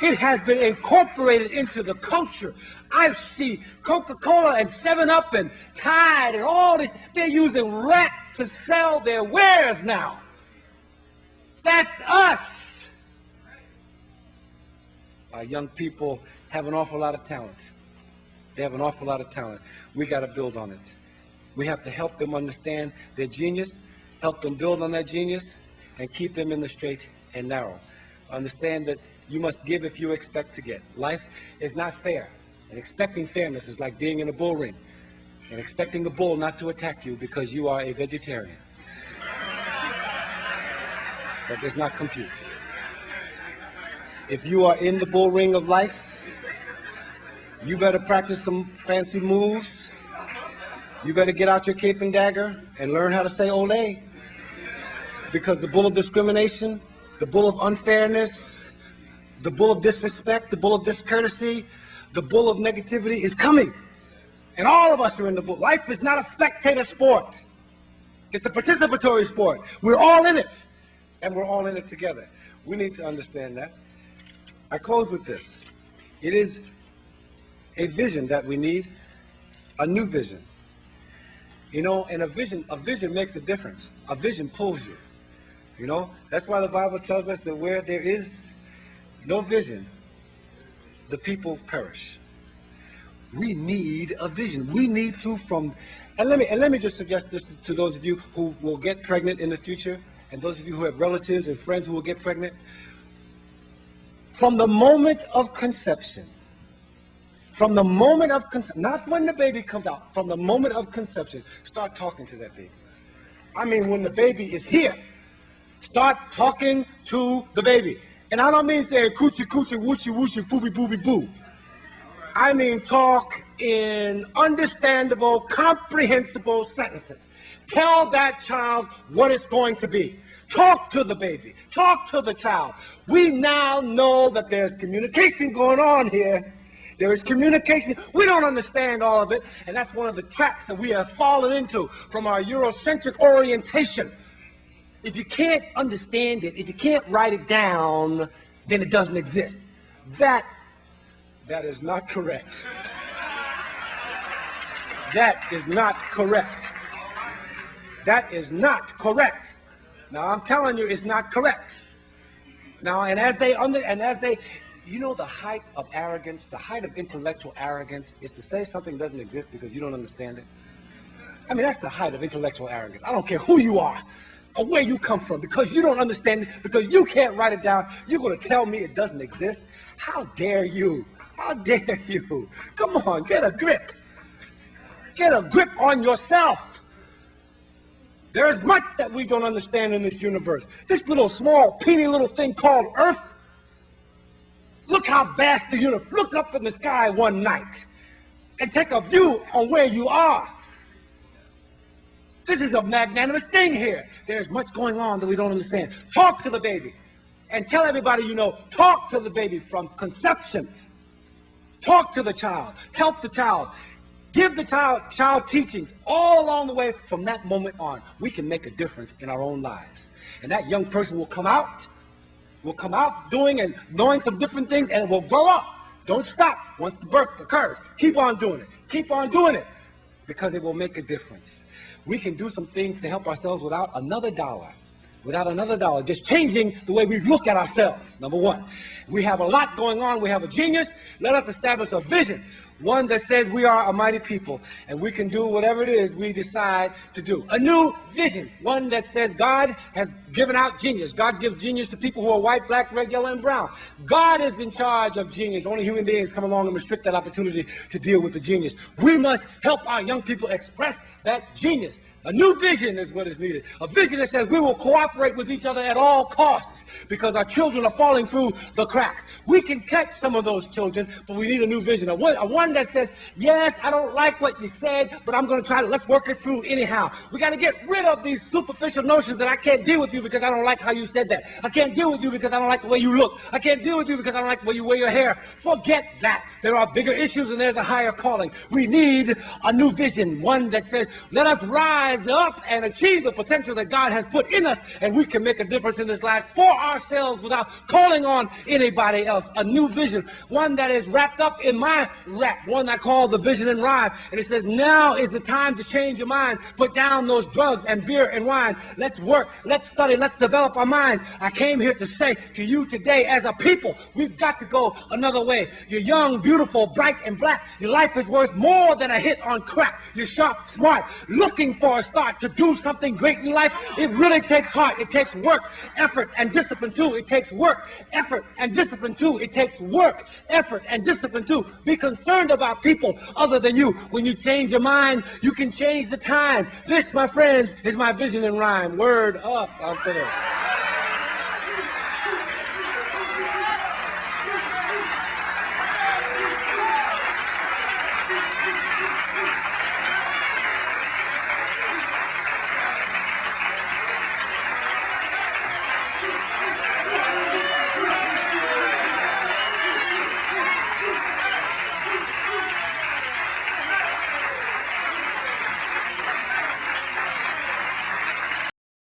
C: It has been incorporated into the culture. I see Coca-Cola and 7-Up and Tide and all this, they're using rap to sell their wares now. That's us. Our young people have an awful lot of talent. They have an awful lot of talent. We got to build on it. We have to help them understand their genius, help them build on that genius, and keep them in the straight and narrow. Understand that you must give if you expect to get. Life is not fair, and expecting fairness is like being in a bull ring and expecting the bull not to attack you because you are a vegetarian. That does not compute. If you are in the bull ring of life, you better practice some fancy moves. You better get out your cape and dagger and learn how to say ole. Because the bull of discrimination, the bull of unfairness, the bull of disrespect, the bull of discourtesy, the bull of negativity is coming. And all of us are in the bull. Life is not a spectator sport. It's a participatory sport. We're all in it. And we're all in it together. We need to understand that. I close with this. It is a vision that we need, a new vision. You know, and a vision makes a difference. A vision pulls you. You know, that's why the Bible tells us that where there is no vision, the people perish. We need a vision. We need to and let me just suggest this to those of you who will get pregnant in the future, and those of you who have relatives and friends who will get pregnant. From the moment of conception, not when the baby comes out, from the moment of conception, start talking to that baby. I mean, when the baby is here, start talking to the baby. And I don't mean saying coochie coochie, woochie woochie, booby booby boo. I mean talk in understandable, comprehensible sentences. Tell that child what it's going to be. Talk to the baby. Talk to the child. We now know that there's communication going on here. There is communication. We don't understand all of it, and that's one of the traps that we have fallen into from our Eurocentric orientation. If you can't understand it, if you can't write it down, then it doesn't exist. That is not correct. That is not correct. That is not correct. Now I'm telling you, it's not correct. Now, and as they, you know, the height of arrogance, the height of intellectual arrogance is to say something doesn't exist because you don't understand it. I mean, that's the height of intellectual arrogance. I don't care who you are or where you come from, because you don't understand it, because you can't write it down, you're going to tell me it doesn't exist? How dare you? How dare you? Come on, get a grip. Get a grip on yourself. There is much that we don't understand in this universe. This little small, teeny little thing called Earth. Look how vast the universe. Look up in the sky one night and take a view on where you are. This is a magnanimous thing here. There's much going on that we don't understand. Talk to the baby and tell everybody you know. Talk to the baby from conception. Talk to the child. Help the child. Give the child teachings all along the way from that moment on. We can make a difference in our own lives. And that young person will come out doing and knowing some different things, and it will grow up. Don't stop once the birth occurs. Keep on doing it. Keep on doing it, because it will make a difference. We can do some things to help ourselves without another dollar. Without another dollar, just changing the way we look at ourselves, number one. We have a lot going on. We have a genius. Let us establish a vision. one that says we are a mighty people and we can do whatever it is we decide to do. A new vision, one that says God has given out genius. God gives genius to people who are white, black, red, yellow, and brown. God is in charge of genius. Only human beings come along and restrict that opportunity to deal with the genius. We must help our young people express that genius. A new vision is what is needed. A vision that says we will cooperate with each other at all costs because our children are falling through the cracks. We can catch some of those children, but we need a new vision. A one that says, yes, I don't like what you said, but I'm going to try to, let's work it through anyhow. We got to get rid of these superficial notions that I can't deal with you because I don't like how you said that. I can't deal with you because I don't like the way you look. I can't deal with you because I don't like the way you wear your hair. Forget that. There are bigger issues and there's a higher calling. We need a new vision, one that says, let us rise up and achieve the potential that God has put in us, and we can make a difference in this life for ourselves without calling on anybody else. A new vision, one that is wrapped up in my rap, one I call the vision and rhyme. And it says, now is the time to change your mind. Put down those drugs and beer and wine. Let's work, let's study, let's develop our minds. I came here to say to you today, as a people, we've got to go another way. You're young, beautiful, bright, and black. Your life is worth more than a hit on crack. You're sharp, smart, looking for a start to do something great in life. It really takes heart. It takes work, effort, and discipline too. It takes work, effort, and discipline too. It takes work, effort, and discipline too. Be concerned about people other than you. When you change your mind, you can change the time. This, my friends, is my vision and rhyme. Word up. I'm finished.